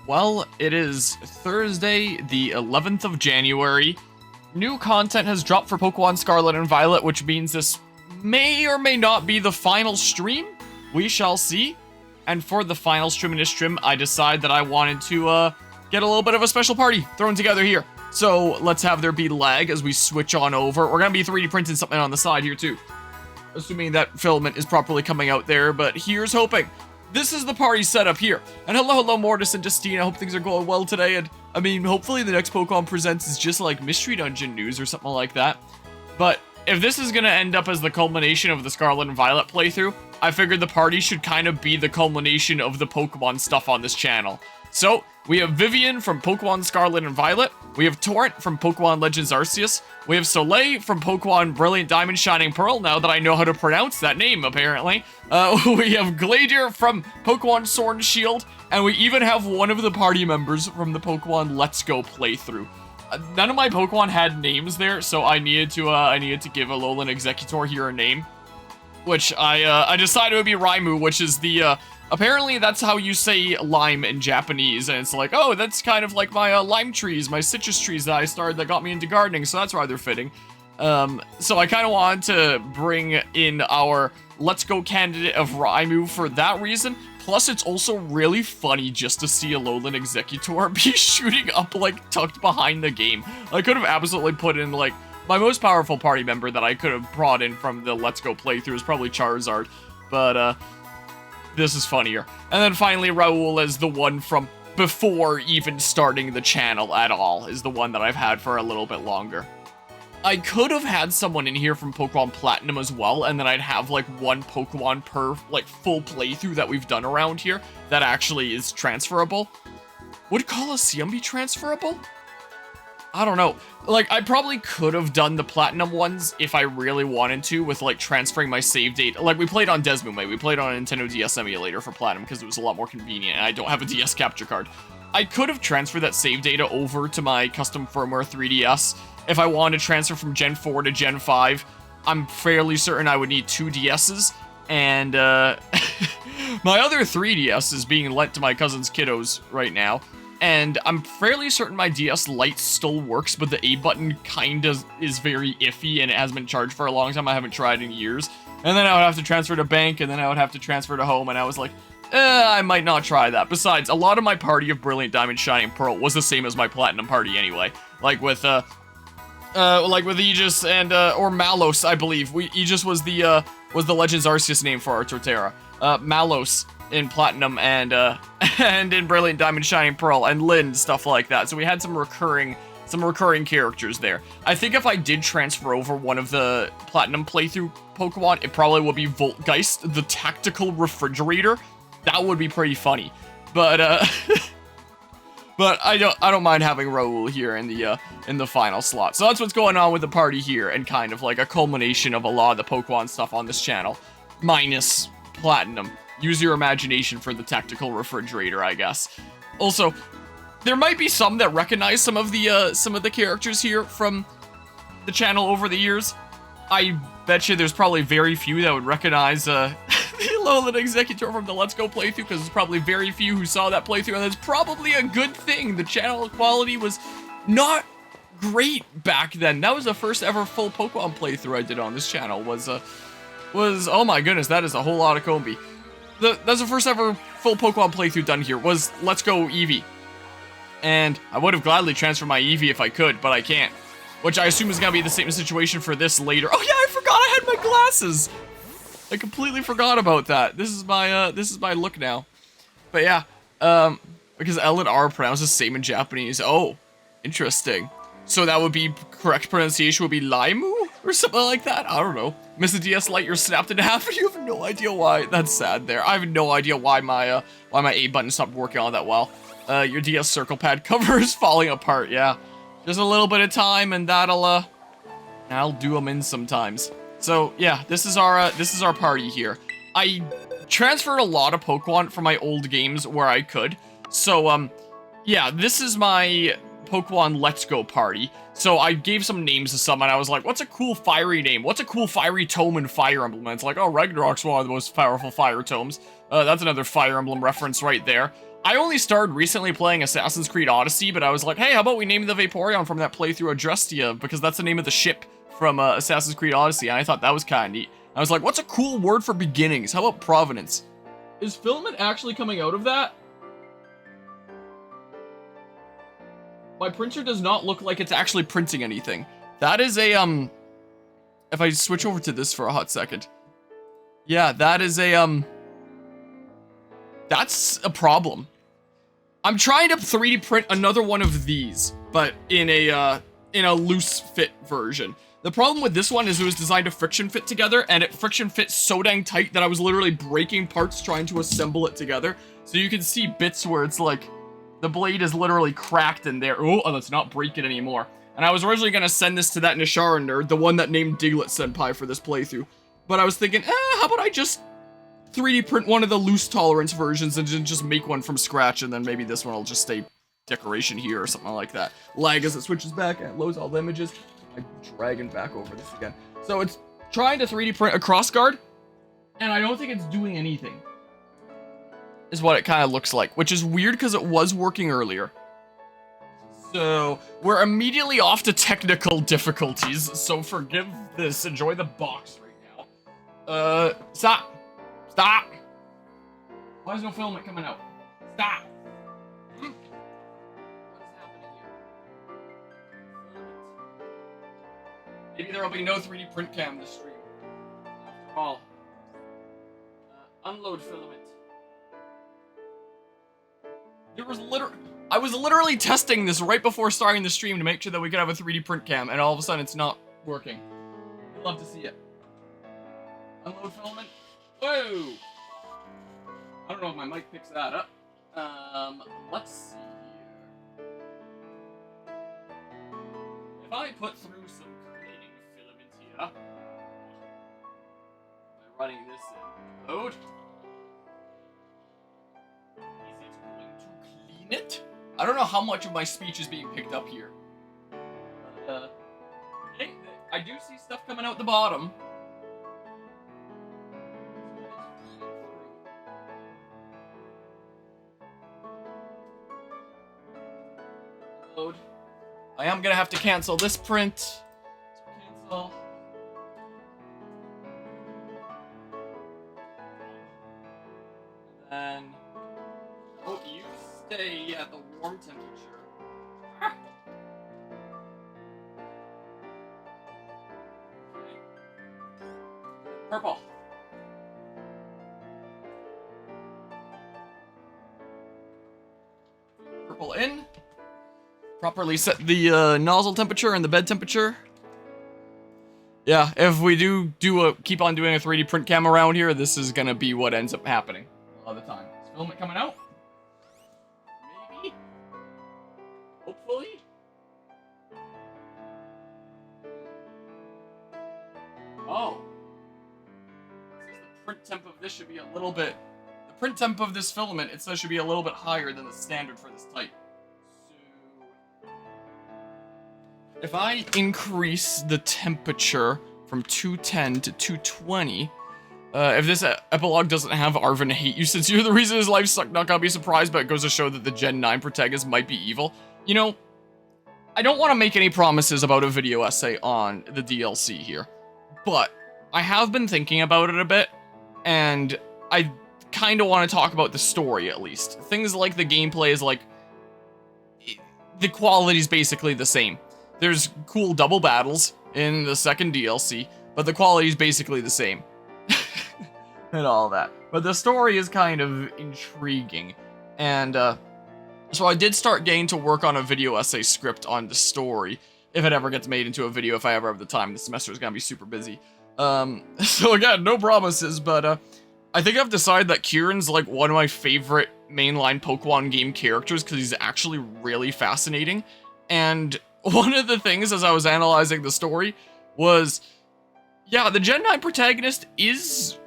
Well, it is Thursday, the 11th of January. New content has dropped for Pokémon Scarlet and Violet, which means this may or may not be the final stream. We shall see. And for the final stream in this stream, I decided that I wanted to get a little bit of a special party thrown together here. So let's have there be lag as we switch on over. We're going to be 3D printing something on the side here too, assuming that filament is properly coming out there, but here's hoping. This is the party setup here. And hello, Mortis and Justine. I hope things are going well today. And I mean, hopefully the next Pokemon Presents is just like Mystery Dungeon news or something like that. But if this is going to end up as the culmination of the Scarlet and Violet playthrough, I figured the party should kind of be the culmination of the Pokemon stuff on this channel. So, we have Vivian from Pokémon Scarlet and Violet, we have Torrent from Pokémon Legends Arceus, we have Soleil from Pokémon Brilliant Diamond Shining Pearl, now that I know how to pronounce that name, apparently. We have Gladier from Pokémon Sword and Shield, and we even have one of the party members from the Pokémon Let's Go playthrough. None of my Pokémon had names there, so I needed to give Alolan Executor here a name, which I decided it would be Raimu, which is the, apparently that's how you say lime in Japanese, and it's like, oh, that's kind of like my lime trees, my citrus trees that I started that got me into gardening, so that's rather fitting. So I kind of wanted to bring in our Let's Go candidate of Raimu for that reason. Plus, it's also really funny just to see Alolan Executor be shooting up, like, tucked behind the game. I could have absolutely put in, like, my most powerful party member that I could have brought in from the Let's Go playthrough is probably Charizard, but, this is funnier. And then finally, Raoul is the one from before even starting the channel at all, is the one that I've had for a little bit longer. I could have had someone in here from Pokemon Platinum as well, and then I'd have, like, one Pokemon per, like, full playthrough that we've done around here that actually is transferable. Would Colosseum be transferable? I don't know. Like, I probably could have done the Platinum ones if I really wanted to, with, like, transferring my save data. Like, we played on Desmond, we played on a Nintendo DS emulator for Platinum because it was a lot more convenient, and I don't have a DS capture card. I could have transferred that save data over to my custom firmware 3DS if I wanted to transfer from Gen 4 to Gen 5. I'm fairly certain I would need 2 DSs, and, my other 3DS is being lent to my cousin's kiddos right now. And I'm fairly certain my DS Lite still works, but the A button kinda is very iffy and it hasn't been charged for a long time. I haven't tried in years. And then I would have to transfer to bank, and then I would have to transfer to home, and I was like, I might not try that. Besides, a lot of my party of Brilliant Diamond Shining Pearl was the same as my Platinum party anyway. Like with Aegis and, or Malos, I believe. Aegis was the Legends Arceus name for our Torterra. Malos in Platinum and in Brilliant Diamond Shining Pearl, and Lynn, stuff like that. So we had some recurring characters there. I think if I did transfer over one of the Platinum playthrough Pokemon, it probably would be Voltgeist, the tactical refrigerator. That would be pretty funny. But but I don't mind having Raoul here in the final slot. So that's what's going on with the party here, and kind of like a culmination of a lot of the Pokemon stuff on this channel, minus Platinum. Use your imagination for the tactical refrigerator, I guess. Also, there might be some that recognize some of the characters here from the channel over the years. I bet you there's probably very few that would recognize the Alolan Executor from the Let's Go playthrough, because there's probably very few who saw that playthrough, and that's probably a good thing. The channel quality was not great back then. That was the first ever full Pokemon playthrough I did on this channel. Was oh my goodness, that is a whole lot of Combi. That's the first ever full Pokemon playthrough done here, was Let's Go Eevee. And I would have gladly transferred my Eevee if I could, but I can't. Which I assume is going to be the same situation for this later. Oh yeah, I forgot I had my glasses! I completely forgot about that. This is my look now. But yeah, because L and R are pronounced the same in Japanese. Oh, interesting. So that would be, correct pronunciation would be Laimu? Or something like that? I don't know. Miss the DS Lite, you're snapped in half, and you have no idea why. That's sad there. I have no idea why my A button stopped working all that well. Your DS circle pad cover is falling apart, yeah. Just a little bit of time, and that'll do them in sometimes. So, yeah, this is our party here. I transferred a lot of Pokemon from my old games where I could. So, yeah, this is my Pokemon Let's Go party. So I gave some names to some, and I was like, what's a cool fiery name? What's a cool fiery tome and Fire Emblem? And it's like, oh, Ragnarok's one of the most powerful fire tomes. That's another Fire Emblem reference right there. I only started recently playing Assassin's Creed Odyssey, but I was like, hey, how about we name the Vaporeon from that playthrough Adrestia, because that's the name of the ship from Assassin's Creed Odyssey, and I thought that was kind of neat. I was like, what's a cool word for beginnings? How about Provenance? Is filament actually coming out of that? My printer does not look like it's actually printing anything. That is a, if I switch over to this for a hot second. Yeah, that is a, that's a problem. I'm trying to 3D print another one of these, but in a loose fit version. The problem with this one is it was designed to friction fit together, and it friction fit so dang tight that I was literally breaking parts trying to assemble it together. So you can see bits where it's like, the blade is literally cracked in there. Oh, let's not break it anymore. And I was originally going to send this to that Nishara nerd, the one that named Diglett Senpai for this playthrough. But I was thinking, how about I just 3D print one of the loose tolerance versions and just make one from scratch, and then maybe this one will just stay decoration here or something like that. Lag as it switches back and it loads all the images. I'm dragging back over this again. So it's trying to 3D print a crossguard, and I don't think it's doing anything. Is what it kind of looks like, which is weird because it was working earlier. So we're immediately off to technical difficulties, so forgive this. Enjoy the box right now. Stop. Stop. Why is no filament coming out? Stop. What is happening here? Maybe there will be no 3D print cam this stream. After all. Unload filament. I was literally testing this right before starting the stream to make sure that we could have a 3D print cam, and all of a sudden it's not working. I'd love to see it. Unload filament. Whoa! I don't know if my mic picks that up. Let's see here. If I put through some cleaning filament here, by running this in load, it? I don't know how much of my speech is being picked up here. Hey, I do see stuff coming out the bottom. Load. I am gonna have to cancel this print. So cancel. And then you stay at the warm temperature. Ah. Okay. Purple. Purple in. Properly set the nozzle temperature and the bed temperature. Yeah, if we keep on doing a 3D print cam around here, this is gonna be what ends up happening a lot of the time. Is filament coming out? Maybe? Hopefully? Oh. It says the print temp of this should be a little bit... The print temp of this filament, it says should be a little bit higher than the standard for this type. So... if I increase the temperature from 210 to 220... if this epilogue doesn't have Arvin hate you since you're the reason his life sucked, not gonna be surprised, but it goes to show that the Gen 9 protagonist might be evil. You know, I don't want to make any promises about a video essay on the DLC here, but I have been thinking about it a bit, and I kind of want to talk about the story at least. Things like the gameplay is like, the quality's basically the same. There's cool double battles in the second DLC, but the quality's basically the same. And all that. But the story is kind of intriguing. And, so I did start getting to work on a video essay script on the story, if it ever gets made into a video, if I ever have the time. This semester is gonna be super busy. So again, no promises, but, I think I've decided that Kieran's, like, one of my favorite mainline Pokemon game characters, because he's actually really fascinating. And one of the things, as I was analyzing the story, was, yeah, the Gen 9 protagonist is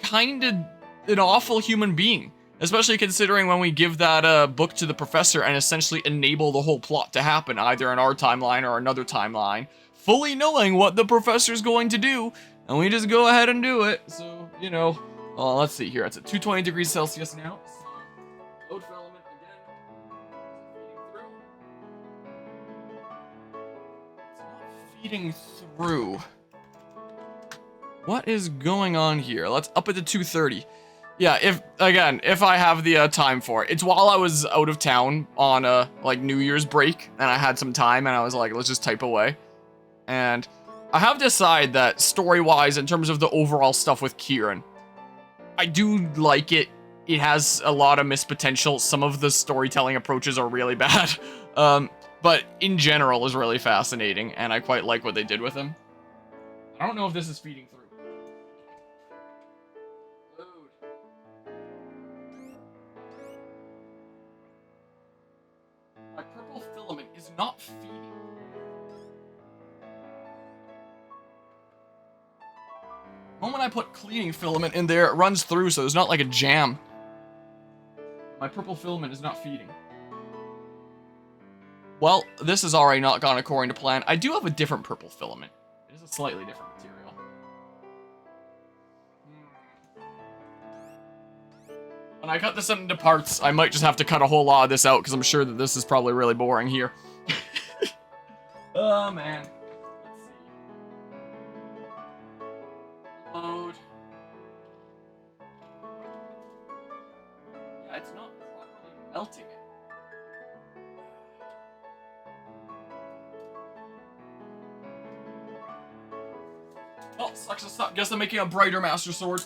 kind of an awful human being, especially considering when we give that book to the professor and essentially enable the whole plot to happen, either in our timeline or another timeline, fully knowing what the professor's going to do, and we just go ahead and do it. So, you know, let's see here, it's at 220 degrees Celsius now, so Load filament again. Feeding through. What is going on here? Let's up it to 2:30. Yeah, if I have the time for it. It's while I was out of town on like New Year's break, and I had some time, and I was like, let's just type away. And I have decided that story-wise, in terms of the overall stuff with Kieran, I do like it. It has a lot of missed potential. Some of the storytelling approaches are really bad. But in general is really fascinating, and I quite like what they did with him. I don't know if this is feeding through. Load. My purple filament is not feeding. The moment I put cleaning filament in there, it runs through, so there's not like a jam. My purple filament is not feeding. Well, this has already not gone according to plan. I do have a different purple filament. It is a slightly different material. When I cut this into parts, I might just have to cut a whole lot of this out, because I'm sure that this is probably really boring here. Oh, man. Let's see. Load. Yeah, it's not properly melting it. Oh, sucks to suck. Guess I'm making a brighter Master Sword.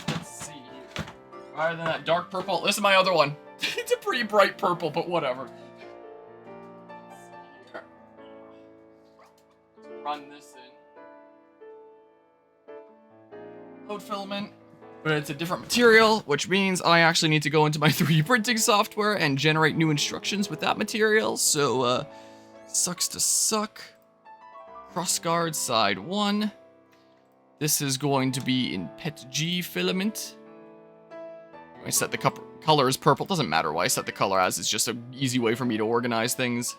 Let's see here. Rather than that dark purple, this is my other one. It's a pretty bright purple, but whatever. Let's see here. Let's run this in. Load filament. But it's a different material, which means I actually need to go into my 3D printing software and generate new instructions with that material. So, sucks to suck. Crossguard side 1. This is going to be in PETG filament. I set the color as purple. Doesn't matter why I set the color as. It's just an easy way for me to organize things.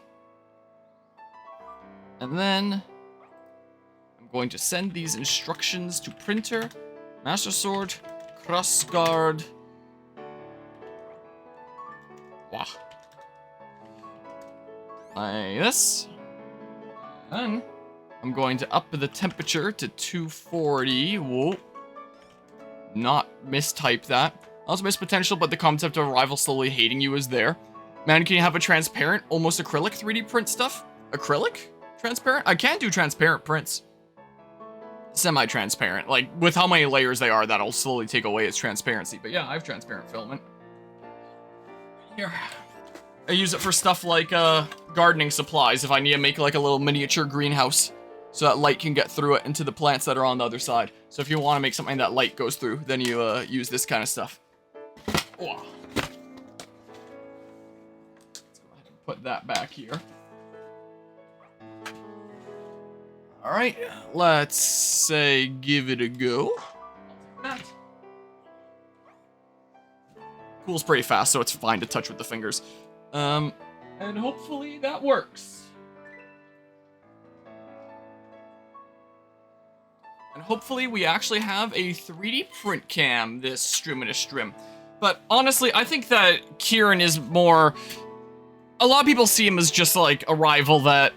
And then I'm going to send these instructions to printer. Master Sword, Crossguard. Wow. Like this. Then I'm going to up the temperature to 240. Whoa. Not mistype that. Also missed potential, but the concept of a rival slowly hating you is there. Man, can you have a transparent, almost acrylic 3D print stuff? Acrylic? Transparent? I can do transparent prints. Semi-transparent. Like, with how many layers they are, that'll slowly take away its transparency. But yeah, I have transparent filament. Here. I use it for stuff like gardening supplies if I need to make like a little miniature greenhouse so that light can get through it into the plants that are on the other side. So if you want to make something that light goes through, then you use this kind of stuff. Oh. Let's go ahead and put that back here. Alright, let's say give it a go. Cools pretty fast, so it's fine to touch with the fingers. And hopefully that works. And hopefully we actually have a 3D print cam this stream. But honestly, I think that Kieran is more... A lot of people see him as just like a rival that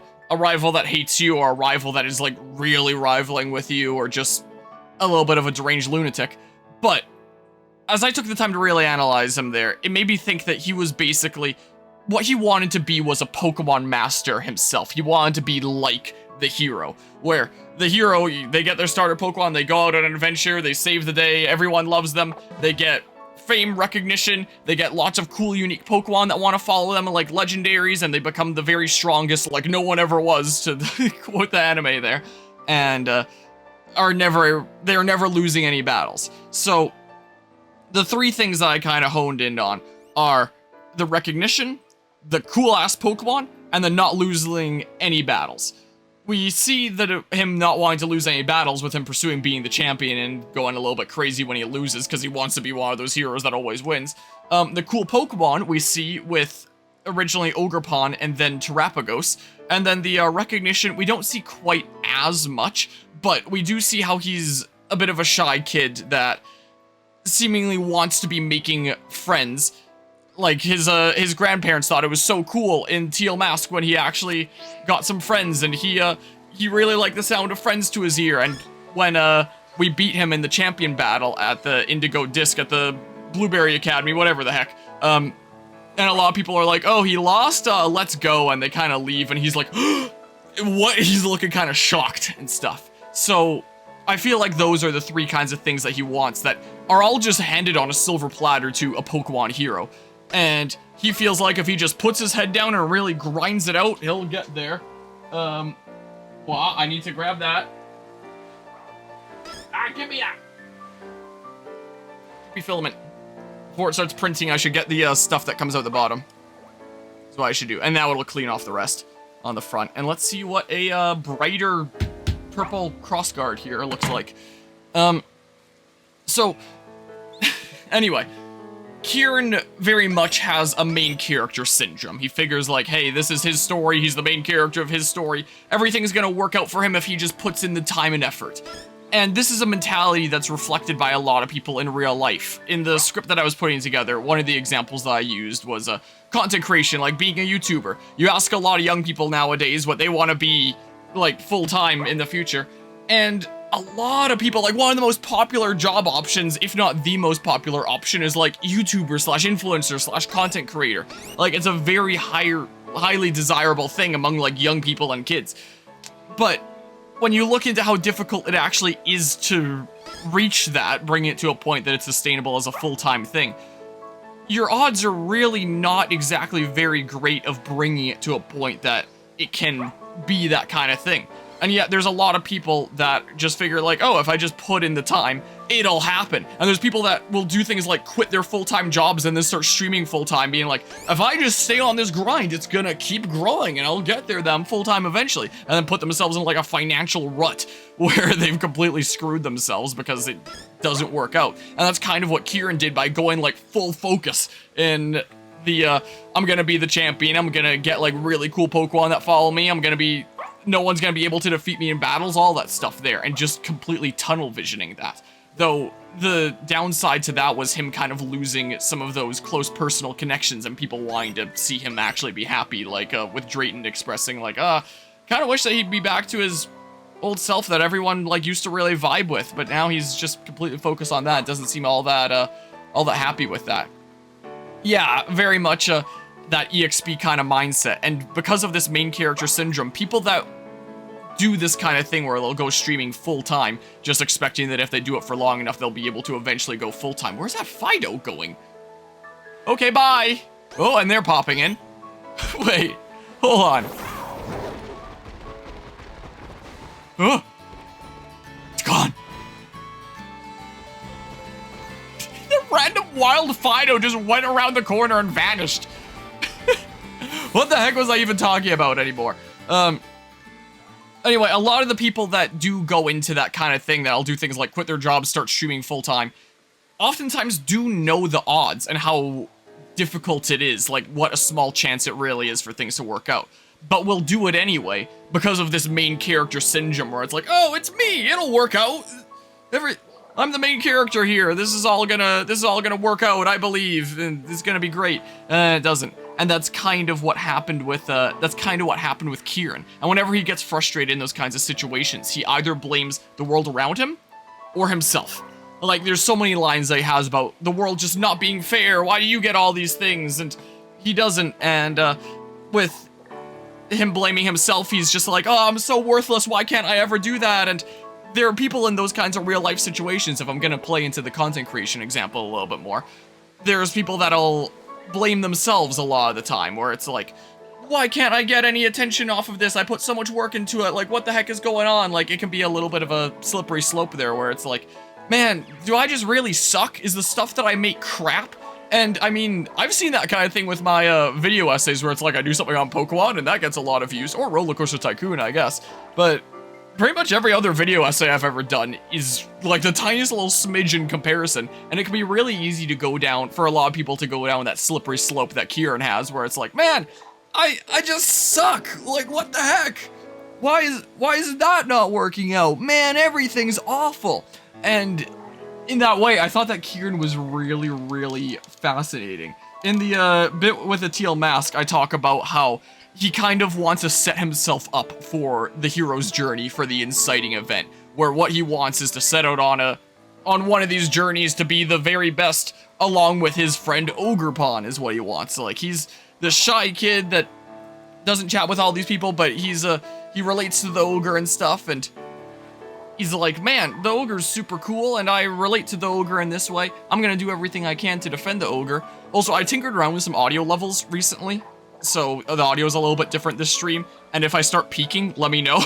hates you, or a rival that is like really rivaling with you, or just a little bit of a deranged lunatic. But as I took the time to really analyze him there, it made me think that he was basically... What he wanted to be was a Pokemon master himself. He wanted to be like the hero, where the hero, they get their starter Pokemon, they go out on an adventure, they save the day, everyone loves them, they get fame, recognition, they get lots of cool, unique Pokemon that want to follow them, like legendaries, and they become the very strongest, like no one ever was, to quote the anime there, and they're never losing any battles. So the three things that I kind of honed in on are the recognition, the cool-ass Pokemon, and the not losing any battles. We see that him not wanting to lose any battles with him pursuing being the champion and going a little bit crazy when he loses because he wants to be one of those heroes that always wins. The cool Pokemon we see with originally Ogerpon and then Terapagos. And then the recognition, we don't see quite as much, but we do see how he's a bit of a shy kid that seemingly wants to be making friends. Like, his grandparents thought it was so cool in Teal Mask when he actually got some friends, and he really liked the sound of friends to his ear. And when we beat him in the champion battle at the Indigo Disc at the Blueberry Academy, whatever the heck, and a lot of people are like, oh, he lost, let's go, and they kind of leave, and he's like, what? He's looking kind of shocked and stuff. So I feel like those are the three kinds of things that he wants that are all just handed on a silver platter to a Pokemon hero. And he feels like if he just puts his head down and really grinds it out, he'll get there. Well, I need to grab that. Give me that. Filament. Before it starts printing, I should get the stuff that comes out the bottom. That's what I should do. And now it'll clean off the rest on the front. And let's see what a brighter purple crossguard here looks like. So, anyway. Kieran very much has a main character syndrome. He figures like, hey, this is his story, he's the main character of his story, everything's gonna work out for him if he just puts in the time and effort. And this is a mentality that's reflected by a lot of people in real life. In the script that I was putting together, one of the examples that I used was content creation, like being a YouTuber. You ask a lot of young people nowadays what they want to be, like, full-time in the future, and a lot of people, like, one of the most popular job options, if not the most popular option, is like YouTuber slash influencer slash content creator. Like, it's a very highly desirable thing among like young people and kids. But when you look into how difficult it actually is to reach that, bring it to a point that it's sustainable as a full-time thing, your odds are really not exactly very great of bringing it to a point that it can be that kind of thing. And yet there's a lot of people that just figure like, oh, if I just put in the time, it'll happen. And there's people that will do things like quit their full-time jobs and then start streaming full-time, being like, if I just stay on this grind, it's gonna keep growing and I'll get there then full-time eventually. And then put themselves in like a financial rut where they've completely screwed themselves because it doesn't work out. And that's kind of what Kieran did by going like full focus in the, I'm gonna be the champion, I'm gonna get like really cool Pokemon that follow me, no one's gonna be able to defeat me in battles, all that stuff there, and just completely tunnel visioning that. Though, the downside to that was him kind of losing some of those close personal connections and people wanting to see him actually be happy, like, with Drayton expressing, like, kinda wish that he'd be back to his old self that everyone, like, used to really vibe with, but now he's just completely focused on that, doesn't seem all that happy with that. Yeah, very much, that EXP kind of mindset, and because of this main character syndrome, people that do this kind of thing where they'll go streaming full-time, just expecting that if they do it for long enough, they'll be able to eventually go full-time. Where's that Fido going? Okay, bye! Oh, and they're popping in. Wait, hold on. Oh! It's gone! The random wild Fido just went around the corner and vanished. What the heck was I even talking about anymore? Anyway, a lot of the people that do go into that kind of thing, that'll do things like quit their jobs, start streaming full-time, oftentimes do know the odds and how difficult it is, like what a small chance it really is for things to work out. But will do it anyway, because of this main character syndrome, where it's like, oh, it's me, it'll work out. I'm the main character here, this is all gonna work out, I believe, and it's gonna be great. It doesn't. And that's kind of what happened with Kieran. And whenever he gets frustrated in those kinds of situations, he either blames the world around him or himself. Like, there's so many lines that he has about the world just not being fair, why do you get all these things? And he doesn't, and with him blaming himself, he's just like, oh, I'm so worthless, why can't I ever do that? And there are people in those kinds of real life situations, if I'm gonna play into the content creation example a little bit more, there's people that'll blame themselves a lot of the time, where it's like, why can't I get any attention off of this? I put so much work into it, like, what the heck is going on? Like, it can be a little bit of a slippery slope there, where it's like, man, do I just really suck? Is the stuff that I make crap? And, I mean, I've seen that kind of thing with my video essays, where it's like, I do something on Pokemon, and that gets a lot of views, or Roller Coaster Tycoon, I guess, but pretty much every other video essay I've ever done is like the tiniest little smidge in comparison, and it can be really easy to go down, for a lot of people to go down that slippery slope that Kieran has, where it's like, man, I just suck, like what the heck? Why is that not working out? Man, everything's awful. And in that way, I thought that Kieran was really, really fascinating. In the bit with the Teal mask, I talk about how he kind of wants to set himself up for the hero's journey for the inciting event, where what he wants is to set out on one of these journeys to be the very best, along with his friend Ogrepon is what he wants. Like, he's the shy kid that doesn't chat with all these people, but he relates to the ogre and stuff, and he's like, man, the ogre's super cool, and I relate to the ogre in this way. I'm gonna do everything I can to defend the ogre. Also, I tinkered around with some audio levels recently, so the audio is a little bit different this stream, and if I start peaking, let me know.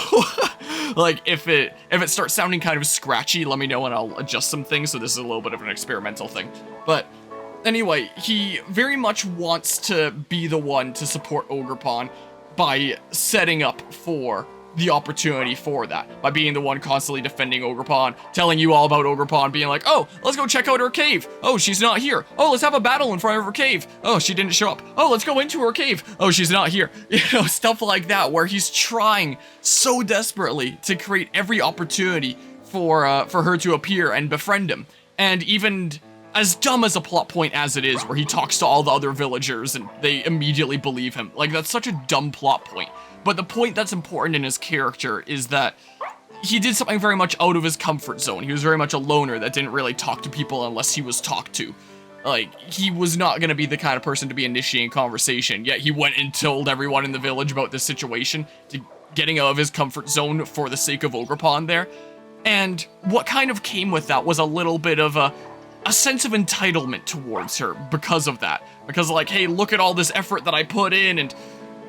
Like, if it starts sounding kind of scratchy, let me know and I'll adjust some things, so this is a little bit of an experimental thing. But anyway, he very much wants to be the one to support Ogrepon by setting up for the opportunity for that, by being the one constantly defending Ogrepon, telling you all about Ogrepon, being like, oh, let's go check out her cave. Oh, she's not here. Oh, let's have a battle in front of her cave. Oh, she didn't show up. Oh, let's go into her cave. Oh, she's not here. You know, stuff like that, where he's trying so desperately to create every opportunity for her to appear and befriend him. And even as dumb as a plot point as it is, where he talks to all the other villagers and they immediately believe him, like, that's such a dumb plot point. But the point that's important in his character is that he did something very much out of his comfort zone. He was very much a loner that didn't really talk to people unless he was talked to. Like, he was not going to be the kind of person to be initiating conversation, yet he went and told everyone in the village about this situation, getting out of his comfort zone for the sake of Ogrepon there. And what kind of came with that was a little bit of a sense of entitlement towards her because of that. Because, like, hey, look at all this effort that I put in, and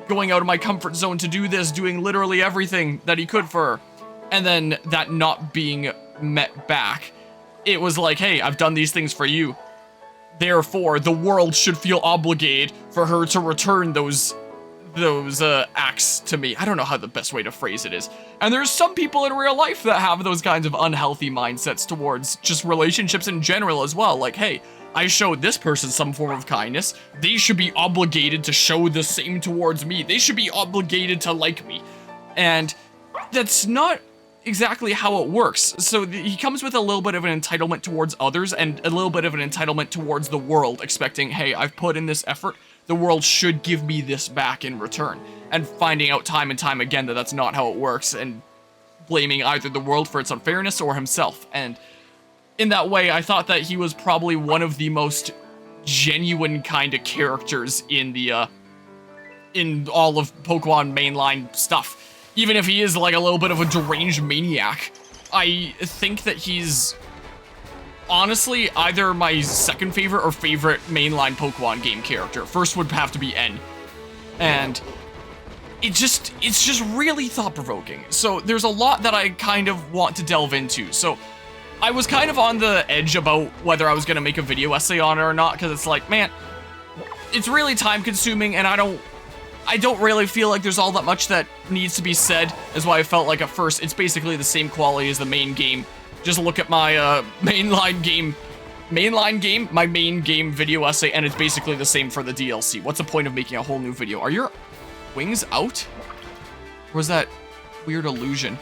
going out of my comfort zone to do this, doing literally everything that he could for her. And then that not being met back. It was like, hey, I've done these things for you. Therefore, the world should feel obligated for her to return those acts to me. I don't know how the best way to phrase it is. And there's some people in real life that have those kinds of unhealthy mindsets towards just relationships in general as well. Like, hey, I showed this person some form of kindness. They should be obligated to show the same towards me. They should be obligated to like me. And that's not exactly how it works. So he comes with a little bit of an entitlement towards others and a little bit of an entitlement towards the world, expecting, hey, I've put in this effort. The world should give me this back in return. And finding out time and time again that that's not how it works, and blaming either the world for its unfairness or himself. And in that way, I thought that he was probably one of the most genuine kind of characters in the, in all of Pokemon mainline stuff. Even if he is like a little bit of a deranged maniac, I think that he's honestly either my second favorite or favorite mainline Pokemon game character. First would have to be N. And it's just really thought-provoking. So there's a lot that I kind of want to delve into. So I was kind of on the edge about whether I was going to make a video essay on it or not, because it's like, man, it's really time-consuming, and I don't really feel like there's all that much that needs to be said, is why I felt like at first it's basically the same quality as the main game. Just look at my main game video essay, and it's basically the same for the DLC. What's the point of making a whole new video? Are your wings out? Or was that weird illusion?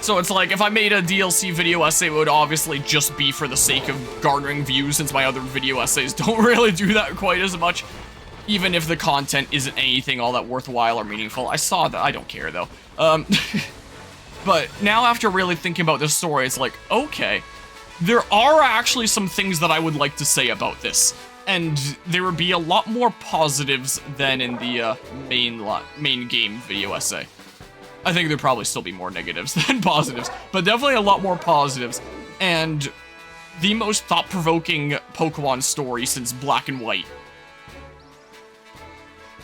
So it's like, if I made a DLC video essay, it would obviously just be for the sake of garnering views, since my other video essays don't really do that quite as much. Even if the content isn't anything all that worthwhile or meaningful. I saw that. I don't care, though. But now, after really thinking about this story, it's like, okay, there are actually some things that I would like to say about this. And there would be a lot more positives than in the main game video essay. I think there'd probably still be more negatives than positives, but definitely a lot more positives. And the most thought-provoking Pokemon story since Black and White.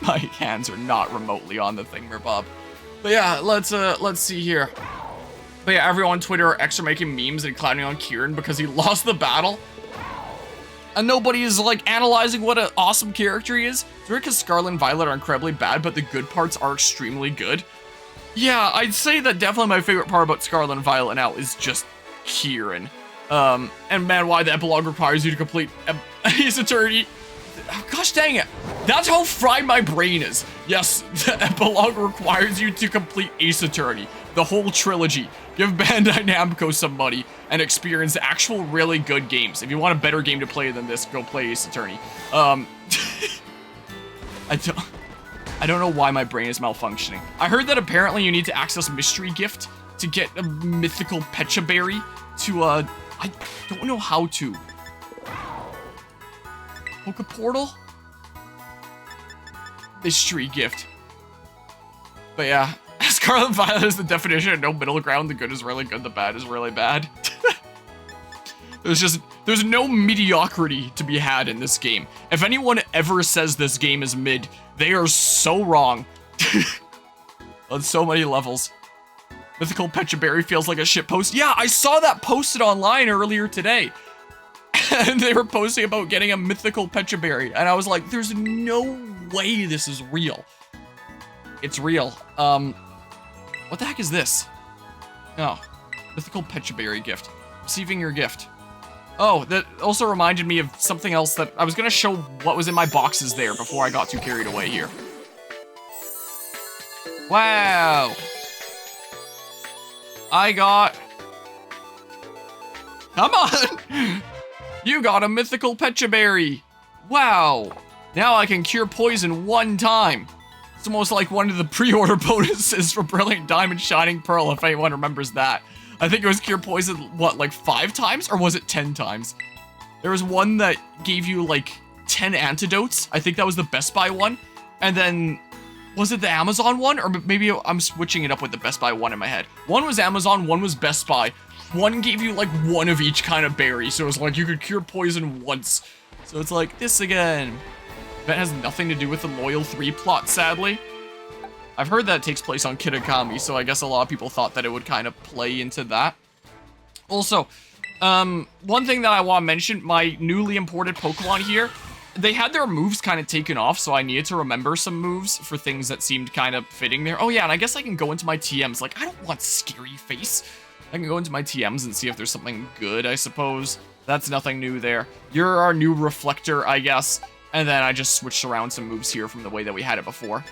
My hands are not remotely on the thingamabob. But yeah, let's see here. But yeah, everyone on Twitter or X are making memes and clowning on Kieran because he lost the battle. And nobody is, like, analyzing what an awesome character he is. It's weird because Scarlet and Violet are incredibly bad, but the good parts are extremely good. Yeah, I'd say that definitely my favorite part about Scarlet and Violet now is just Kieran. And man, why the epilogue requires you to complete Ace Attorney. Oh, gosh dang it. That's how fried my brain is. Yes, the epilogue requires you to complete Ace Attorney, the whole trilogy. Give Bandai Namco some money and experience actual really good games. If you want a better game to play than this, go play Ace Attorney. I don't know why my brain is malfunctioning. I heard that apparently you need to access Mystery Gift to get a mythical Pecha berry to, I don't know how to. Poke Portal? Mystery Gift. But yeah, Scarlet and Violet is the definition of no middle ground. The good is really good, the bad is really bad. There's no mediocrity to be had in this game. If anyone ever says this game is mid, they are so wrong. On so many levels. Mythical Pecha berry feels like a shit post. Yeah, I saw that posted online earlier today. And they were posting about getting a mythical Pecha berry. And I was like, there's no way this is real. It's real. What the heck is this? Oh, mythical Pecha berry gift. Receiving your gift. Oh, that also reminded me of something else that I was gonna show what was in my boxes there before I got too carried away here. Wow. I got... Come on! You got a mythical Pecha berry. Wow. Now I can cure poison one time. It's almost like one of the pre-order bonuses for Brilliant Diamond Shining Pearl, if anyone remembers that. I think it was cure poison, what, like 5 times? Or was it 10 times? There was one that gave you like 10 antidotes. I think that was the Best Buy one. And then, was it the Amazon one? Or maybe I'm switching it up with the Best Buy one in my head. One was Amazon, one was Best Buy. One gave you like one of each kind of berry. So it was like you could cure poison once. So it's like this again. That has nothing to do with the Loyal 3 plot, sadly. I've heard that it takes place on Kitakami, so I guess a lot of people thought that it would kind of play into that. Also, one thing that I want to mention, my newly imported Pokemon here, they had their moves kind of taken off, so I needed to remember some moves for things that seemed kind of fitting there. Oh yeah, and I guess I can go into my TMs. Like, I don't want Scary Face. I can go into my TMs and see if there's something good, I suppose. That's nothing new there. You're our new Reflector, I guess. And then I just switched around some moves here from the way that we had it before.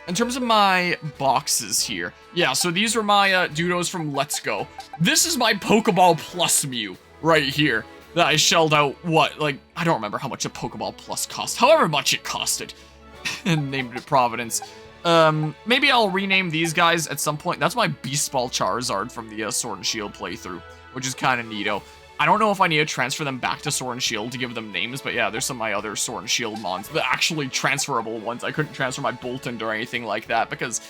In terms of my boxes here, yeah, so these were my Dudos from Let's Go. This is my Pokeball Plus Mew right here that I shelled out, what, like, I don't remember how much a Pokeball Plus cost, however much it costed, and named it Providence. Maybe I'll rename these guys at some point. That's my Beast Ball Charizard from the Sword and Shield playthrough, which is kind of neato. I don't know if I need to transfer them back to Sword and Shield to give them names, but yeah, there's some of my other Sword and Shield mons, the actually transferable ones. I couldn't transfer my Boltund or anything like that because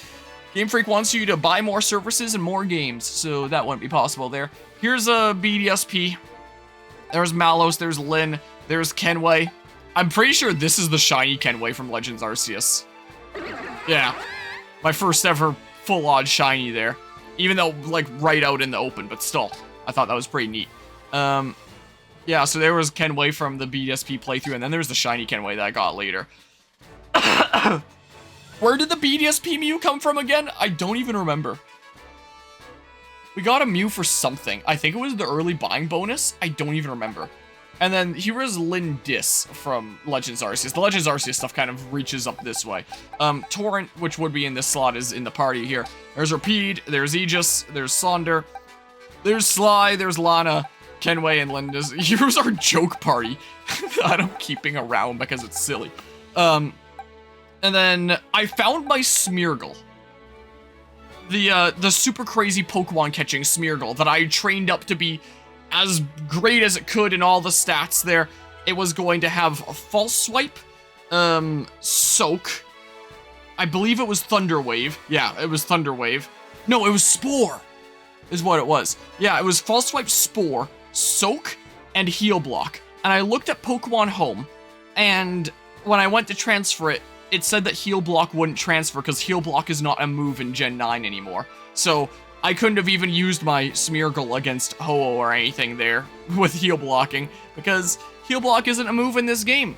Game Freak wants you to buy more services and more games, so that wouldn't be possible there. Here's a BDSP. There's Malos, there's Lyn, there's Kenway. I'm pretty sure this is the shiny Kenway from Legends Arceus. Yeah, my first ever full-on shiny there. Even though, like, right out in the open, but still, I thought that was pretty neat. Yeah, so there was Kenway from the BDSP playthrough, and then there's the shiny Kenway that I got later. Where did the BDSP Mew come from again? I don't even remember. We got a Mew for something. I think it was the early buying bonus. I don't even remember. And then here was Lindis from Legends Arceus. The Legends Arceus stuff kind of reaches up this way. Torrent, which would be in this slot, is in the party here. There's Rapide, there's Aegis, there's Sonder, there's Sly, there's Lana, Kenway, and Lindis. Here's our joke party that I'm keeping around because it's silly. And then I found my Smeargle. The super crazy Pokemon catching Smeargle that I trained up to be as great as it could in all the stats there. It was going to have a False Swipe, Soak. I believe it was Thunder Wave. Yeah, it was Thunder Wave. No, it was Spore, is what it was. Yeah, it was False Swipe, Spore, Soak, and Heal Block. And I looked at Pokemon Home, and when I went to transfer it, it said that Heal Block wouldn't transfer because Heal Block is not a move in Gen 9 anymore. So I couldn't have even used my Smeargle against Ho-Oh or anything there with Heal Blocking because Heal Block isn't a move in this game.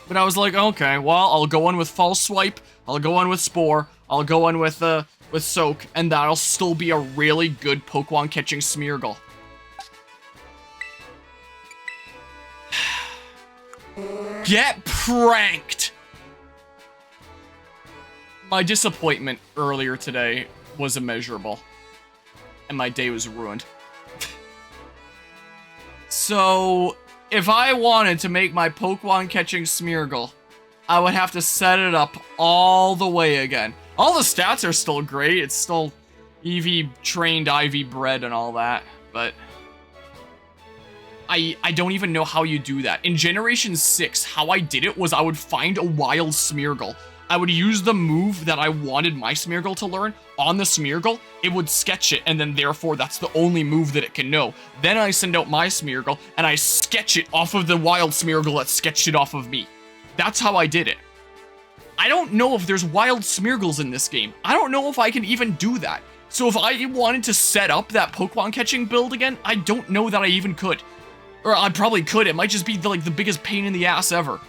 But I was like, okay, well, I'll go in with False Swipe, I'll go in with Spore, I'll go in with with Soak, and that'll still be a really good Pokemon catching Smeargle. Get pranked! My disappointment earlier today was immeasurable, and my day was ruined. So, if I wanted to make my Pokemon catching Smeargle, I would have to set it up all the way again. All the stats are still great, it's still EV trained, IV bred and all that, but I don't even know how you do that. In Generation 6, how I did it was I would find a wild Smeargle. I would use the move that I wanted my Smeargle to learn on the Smeargle, it would sketch it, and then therefore that's the only move that it can know. Then I send out my Smeargle, and I sketch it off of the wild Smeargle that sketched it off of me. That's how I did it. I don't know if there's wild Smeargles in this game. I don't know if I can even do that. So if I wanted to set up that Pokemon catching build again, I don't know that I even could. Or I probably could, it might just be like the biggest pain in the ass ever.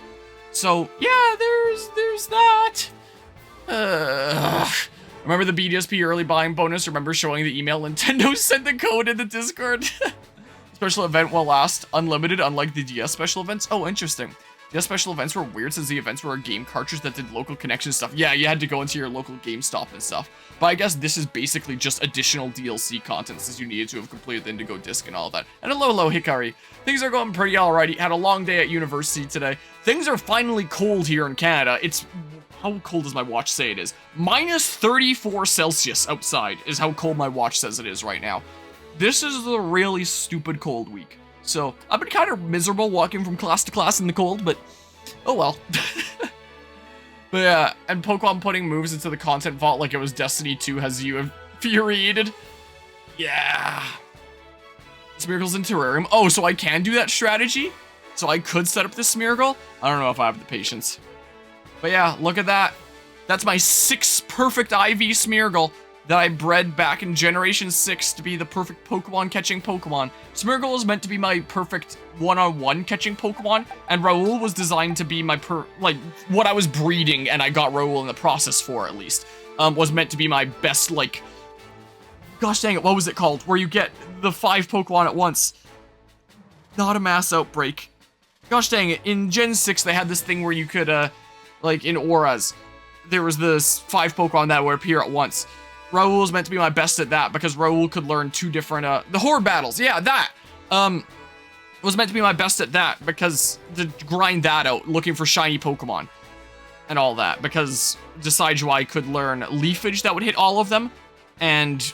So, yeah, there's that. Remember the BDSP early buying bonus? Remember showing the email Nintendo sent the code in the Discord? Special event will last unlimited, unlike the DS special events. Oh, interesting. DS special events were weird since the events were a game cartridge that did local connection stuff. Yeah, you had to go into your local GameStop and stuff. But I guess this is basically just additional DLC content since you needed to have completed the Indigo disc and all that. And hello, Hikari. Things are going pretty alrighty. Had a long day at university today. Things are finally cold here in Canada. It's... How cold does my watch say it is? Minus 34 Celsius outside is how cold my watch says it is right now. This is a really stupid cold week. So, I've been kind of miserable walking from class to class in the cold, but oh well. But yeah, and Pokemon putting moves into the content vault like it was Destiny 2 has you infuriated. Yeah. Smeargle's in Terrarium. Oh, so I can do that strategy? So I could set up this Smeargle? I don't know if I have the patience. But yeah, look at that. That's my 6th perfect IV Smeargle that I bred back in Generation 6 to be the perfect Pokemon catching Pokemon. Smeargle was meant to be my perfect one-on-one catching Pokemon, and Raoul was designed to be my what I was breeding, and I got Raoul in the process for, at least, was meant to be my best, like, gosh dang it, what was it called? Where you get the 5 Pokemon at once. Not a mass outbreak. Gosh dang it, in Gen 6 they had this thing where you could, like, in auras, there was this 5 Pokemon that would appear at once. Raoul was meant to be my best at that because Raoul could learn 2 different, the Horde battles, yeah, that! Was meant to be my best at that because to grind that out, looking for shiny Pokemon and all that, because Decidueye could learn Leafage that would hit all of them, and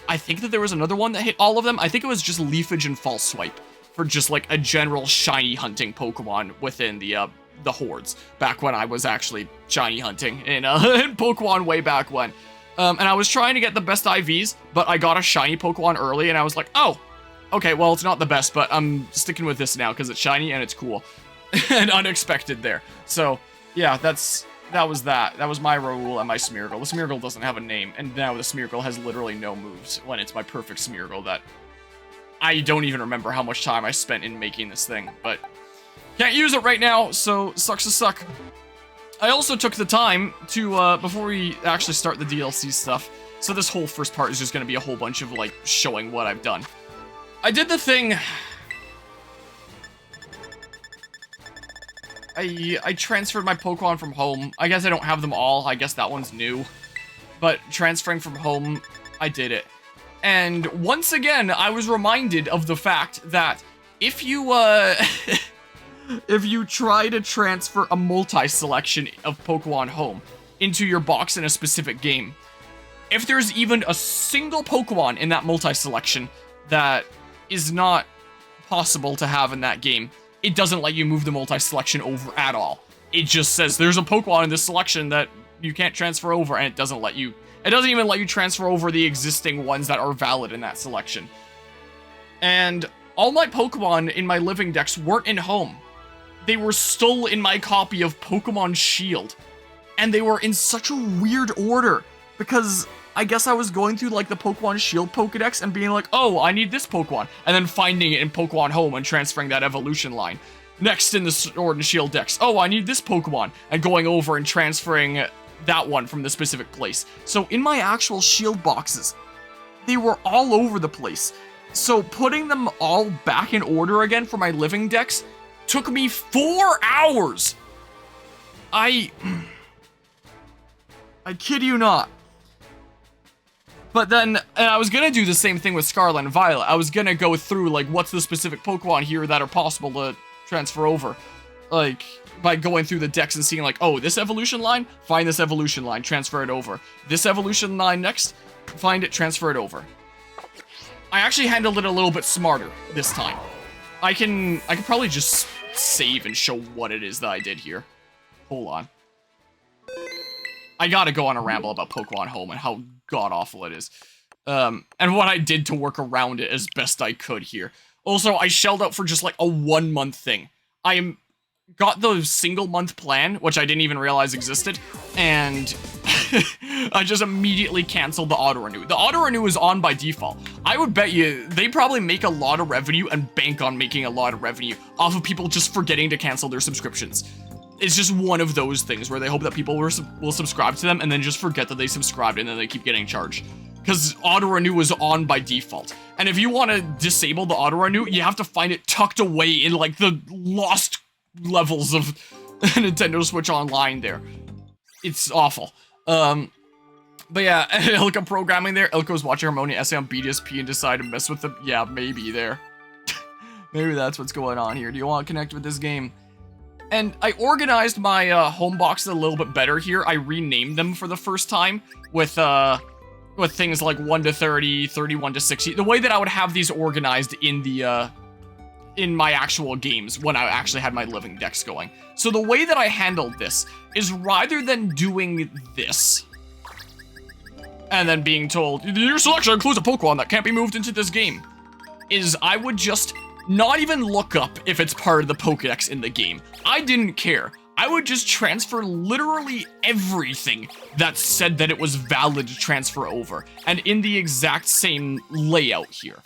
I think that there was another one that hit all of them. I think it was just Leafage and False Swipe for just like a general shiny hunting Pokemon within the Hordes, back when I was actually shiny hunting in Pokemon way back when. And I was trying to get the best IVs, but I got a shiny Pokemon early, and I was like, oh, okay, well, it's not the best, but I'm sticking with this now, because it's shiny, and it's cool. And unexpected there. So, yeah, that was that. That was my Raoul and my Smeargle. The Smeargle doesn't have a name, and now the Smeargle has literally no moves, when it's my perfect Smeargle that I don't even remember how much time I spent in making this thing, but can't use it right now, so sucks to suck. I also took the time to, before we actually start the DLC stuff, so this whole first part is just going to be a whole bunch of, like, showing what I've done. I did the thing... I transferred my Pokemon from home. I guess I don't have them all. I guess that one's new. But transferring from home, I did it. And once again, I was reminded of the fact that if you, if you try to transfer a multi-selection of Pokemon home into your box in a specific game, if there's even a single Pokemon in that multi-selection that is not possible to have in that game, it doesn't let you move the multi-selection over at all. It just says there's a Pokemon in this selection that you can't transfer over, and it doesn't even let you transfer over the existing ones that are valid in that selection. And all my Pokemon in my living decks weren't in home. They were still in my copy of Pokemon Shield. And they were in such a weird order, because I guess I was going through, like, the Pokemon Shield Pokedex and being like, oh, I need this Pokemon, and then finding it in Pokemon Home and transferring that evolution line. Next in the Sword and Shield Dex, oh, I need this Pokemon, and going over and transferring that one from the specific place. So in my actual shield boxes, they were all over the place. So putting them all back in order again for my living dex took me 4 hours. I kid you not. But then, and I was gonna do the same thing with Scarlet and Violet. I was gonna go through, like, what's the specific Pokemon here that are possible to transfer over. Like, by going through the decks and seeing, like, oh, this evolution line? Find this evolution line, transfer it over. This evolution line next? Find it, transfer it over. I actually handled it a little bit smarter this time. I can probably just save and show what it is that I did here. Hold on. I gotta go on a ramble about Pokemon Home and how god-awful it is. And what I did to work around it as best I could here. Also, I shelled out for just like a 1-month thing. I got the single-month plan, which I didn't even realize existed, and I just immediately canceled the auto-renew. The auto-renew is on by default. I would bet you they probably make a lot of revenue and bank on making a lot of revenue off of people just forgetting to cancel their subscriptions. It's just one of those things where they hope that people will subscribe to them and then just forget that they subscribed and then they keep getting charged. Because auto-renew is on by default. And if you want to disable the auto-renew, you have to find it tucked away in like the lost levels of Nintendo Switch Online there. It's awful. But yeah, Ilka programming there. Ilka was watching Harmonia essay on BDSP and decided to mess with them. Yeah, maybe there. Maybe that's what's going on here. Do you want to connect with this game? And I organized my home boxes a little bit better here. I renamed them for the first time with things like 1 to 30, 31 to 60. The way that I would have these organized in the in my actual games when I actually had my living dex going. So the way that I handled this is rather than doing this and then being told, your selection includes a Pokemon that can't be moved into this game, is I would just not even look up if it's part of the Pokedex in the game. I didn't care. I would just transfer literally everything that said that it was valid to transfer over, and in the exact same layout here.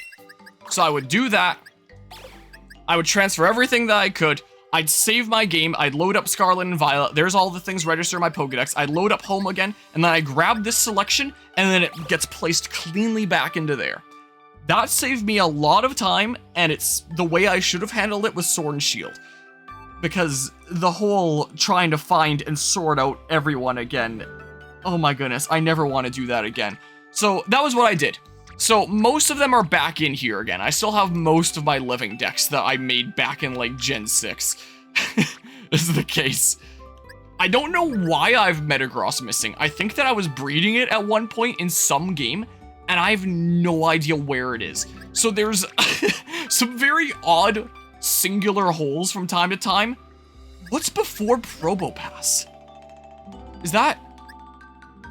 So I would do that. I would transfer everything that I could. I'd save my game. I'd load up Scarlet and Violet. There's all the things registered in my Pokedex. I'd load up home again, and then I grab this selection, and then it gets placed cleanly back into there. That saved me a lot of time, and it's the way I should have handled it with Sword and Shield. Because the whole trying to find and sort out everyone again, oh my goodness, I never want to do that again. So that was what I did. So most of them are back in here again. I still have most of my living decks that I made back in like Gen 6. This is the case. I don't know why I've Metagross missing. I think that I was breeding it at one point in some game, and I have no idea where it is. So there's some very odd singular holes from time to time. What's before Probopass? Is that...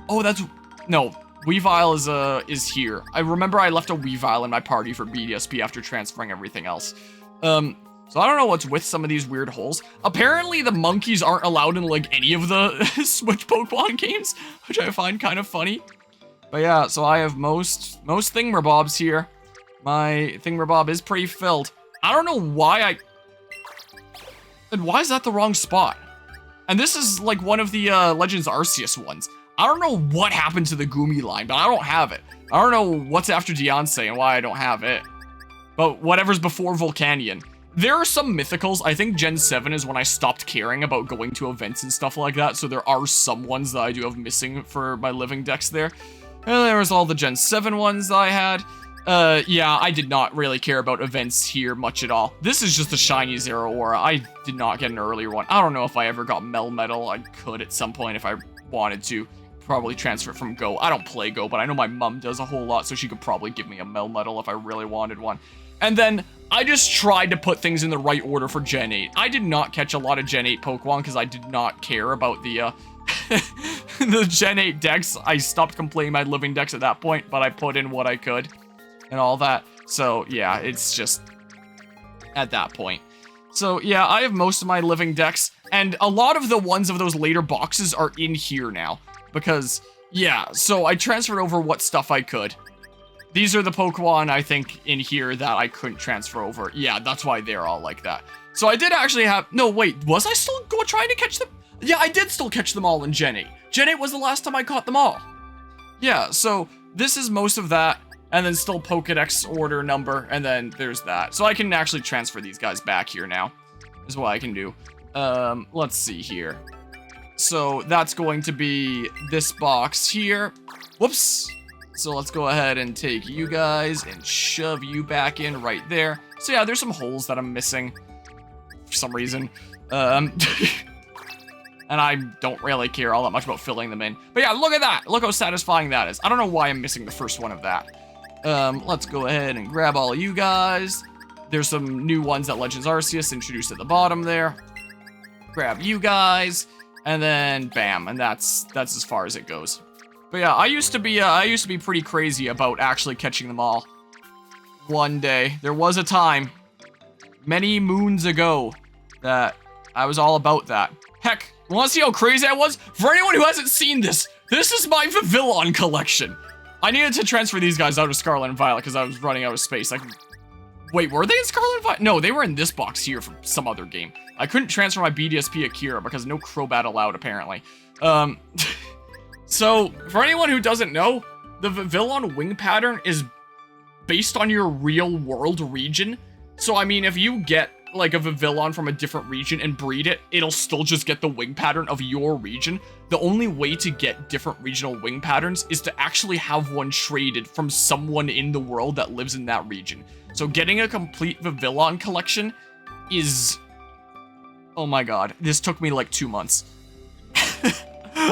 Oh, that's... No, Weavile is here. I remember I left a Weavile in my party for BDSP after transferring everything else. So I don't know what's with some of these weird holes. Apparently the monkeys aren't allowed in like any of the Switch Pokemon games, which I find kind of funny. But yeah, so I have most Thingamabobs here. My Thingamabob is pretty filled. I don't know why And why is that the wrong spot? And this is like one of the Legends Arceus ones. I don't know what happened to the Goomy line, but I don't have it. I don't know what's after Deontay and why I don't have it. But whatever's before Volcanion. There are some Mythicals. I think Gen 7 is when I stopped caring about going to events and stuff like that, so there are some ones that I do have missing for my living decks there. And there was all the Gen 7 ones that I had. Yeah, I did not really care about events here much at all. This is just a shiny Zeraora. I did not get an earlier one. I don't know if I ever got Melmetal. I could at some point if I wanted to. Probably transfer it from Go. I don't play Go, but I know my mom does a whole lot, so she could probably give me a Melmetal if I really wanted one. And then I just tried to put things in the right order for Gen 8. I did not catch a lot of Gen 8 Pokemon because I did not care about the the Gen 8 decks. I stopped completing my living decks at that point, but I put in what I could and all that. So yeah, it's just at that point. So yeah, I have most of my living decks, and a lot of the ones of those later boxes are in here now. Because, yeah, so I transferred over what stuff I could. These are the Pokemon, I think, in here that I couldn't transfer over. Yeah, that's why they're all like that. So I did actually have... No, wait, was I still trying to catch them? Yeah, I did still catch them all in Gen 8. Gen 8 was the last time I caught them all. Yeah, so this is most of that, and then still Pokedex order number, and then there's that. So I can actually transfer these guys back here now, is what I can do. Let's see here. So that's going to be this box here. Whoops. So let's go ahead and take you guys and shove you back in right there. So yeah, there's some holes that I'm missing for some reason. And I don't really care all that much about filling them in. But yeah, look at that. Look how satisfying that is. I don't know why I'm missing the first one of that. Let's go ahead and grab all you guys. There's some new ones that Legends Arceus introduced at the bottom there. Grab you guys, and then bam, and that's as far as it goes. But yeah, I used to be pretty crazy about actually catching them all. One day, there was a time, many moons ago, that I was all about that. Heck, you wanna see how crazy I was? For anyone who hasn't seen this, this is my Vivillon collection. I needed to transfer these guys out of Scarlet and Violet because I was running out of space. Wait, were they in Scarlet and Violet? No, they were in this box here from some other game. I couldn't transfer my BDSP Akira because no Crobat allowed, apparently. So, for anyone who doesn't know, the Vivillon wing pattern is based on your real-world region. So, I mean, if you get, like, a Vivillon from a different region and breed it, it'll still just get the wing pattern of your region. The only way to get different regional wing patterns is to actually have one traded from someone in the world that lives in that region. So getting a complete Vivillon collection is... Oh my god, this took me like 2 months.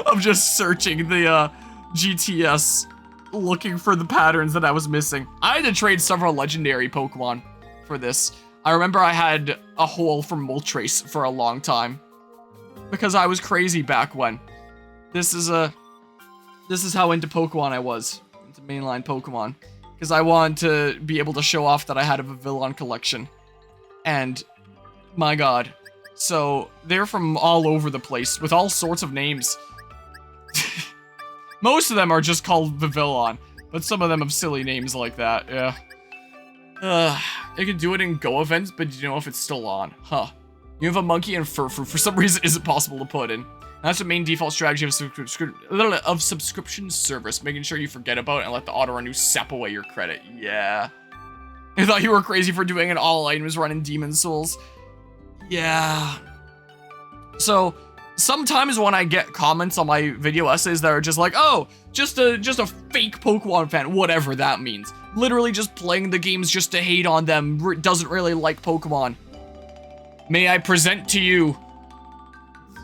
of just searching the GTS, looking for the patterns that I was missing. I had to trade several legendary Pokemon for this. I remember I had a hole from Moltres for a long time because I was crazy back when. This is how into Pokemon I was, into mainline Pokemon, because I wanted to be able to show off that I had a Vivillon collection. And my god. So they're from all over the place with all sorts of names. Most of them are just called Vivillon, but some of them have silly names like that, yeah. They can do it in Go events, but do you know if it's still on? Huh. You have a monkey and Furfur for some reason isn't possible to put in. And that's the main default strategy of subscription service, making sure you forget about it and let the auto-renew sap away your credit. Yeah. I thought you were crazy for doing an all items run in Demon Souls. Yeah. So, sometimes when I get comments on my video essays that are just like, oh, just a fake Pokemon fan, whatever that means. Literally just playing the games just to hate on them, doesn't really like Pokemon. May I present to you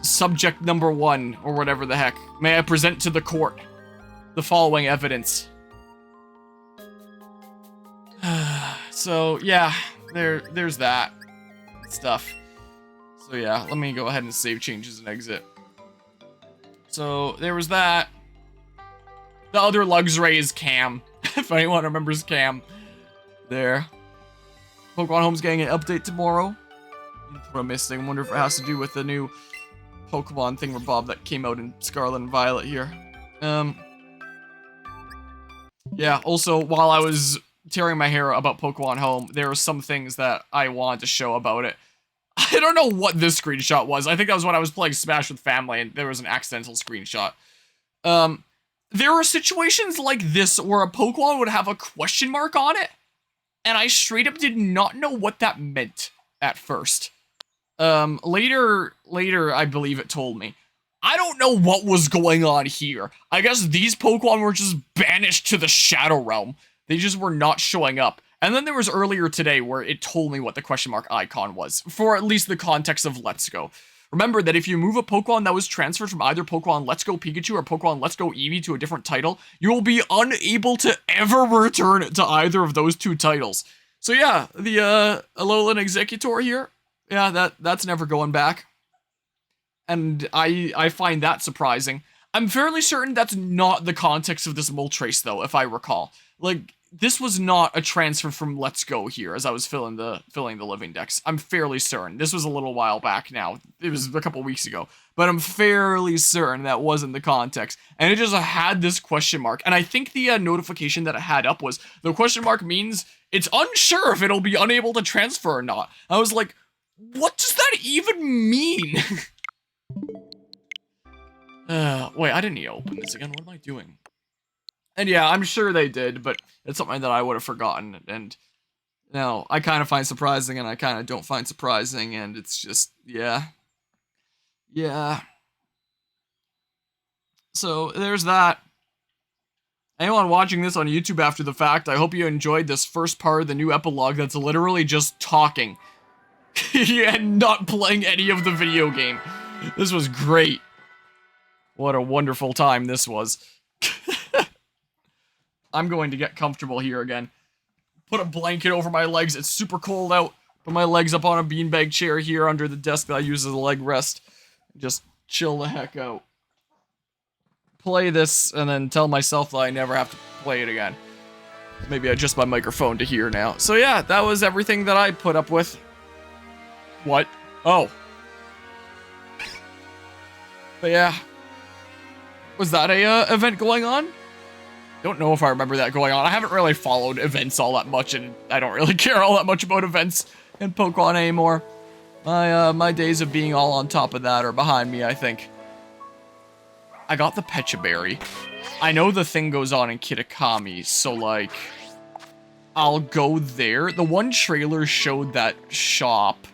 subject number 1, or whatever the heck. May I present to the court the following evidence. So, yeah, there's that stuff. So yeah, let me go ahead and save changes and exit. So there was that. The other Luxray is Cam, if anyone remembers Cam. There. Pokemon Home's getting an update tomorrow. That's what I'm missing. I wonder if it has to do with the new Pokemon thingamabob that came out in Scarlet and Violet here. Yeah, also, while I was tearing my hair about Pokemon Home, there were some things that I wanted to show about it. I don't know what this screenshot was. I think that was when I was playing Smash with family and there was an accidental screenshot. There are situations like this where a Pokemon would have a question mark on it, and I straight up did not know what that meant at first. Later, I believe it told me. I don't know what was going on here. I guess these Pokemon were just banished to the Shadow Realm. They just were not showing up. And then there was earlier today where it told me what the question mark icon was, for at least the context of Let's Go. Remember that if you move a Pokemon that was transferred from either Pokemon Let's Go Pikachu or Pokemon Let's Go Eevee to a different title, you will be unable to ever return to either of those two titles. So yeah, the Alolan Executor here, yeah, that's never going back. And I find that surprising. I'm fairly certain that's not the context of this Moltres though, if I recall. Like, this was not a transfer from Let's Go here as I was filling the living decks. I'm fairly certain. This was a little while back now. It was a couple weeks ago. But I'm fairly certain that wasn't the context. And it just had this question mark. And I think the notification that it had up was, the question mark means it's unsure if it'll be unable to transfer or not. I was like, what does that even mean? Wait, I didn't need to open this again. What am I doing? And yeah, I'm sure they did, but it's something that I would have forgotten. And now I kind of find surprising, and I kind of don't find surprising, and it's just, yeah. Yeah. So there's that. Anyone watching this on YouTube after the fact, I hope you enjoyed this first part of the new epilogue that's literally just talking. And not playing any of the video game. This was great. What a wonderful time this was. I'm going to get comfortable here again. Put a blanket over my legs. It's super cold out. Put my legs up on a beanbag chair here under the desk that I use as a leg rest. Just chill the heck out. Play this and then tell myself that I never have to play it again. Maybe I adjust my microphone to hear now. So yeah, that was everything that I put up with. What? Oh. But yeah. Was that a event going on? Don't know if I remember that going on. I haven't really followed events all that much, and I don't really care all that much about events in Pokemon anymore. My days of being all on top of that are behind me, I think. I got the Pecha Berry. I know the thing goes on in Kitakami, so like, I'll go there. The one trailer showed that shop,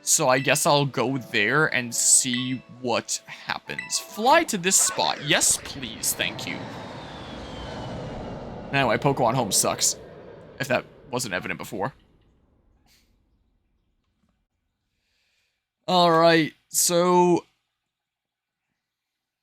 so I guess I'll go there and see what happens. Fly to this spot. Yes, please. Thank you. Anyway, Pokemon Home sucks. If that wasn't evident before. Alright, so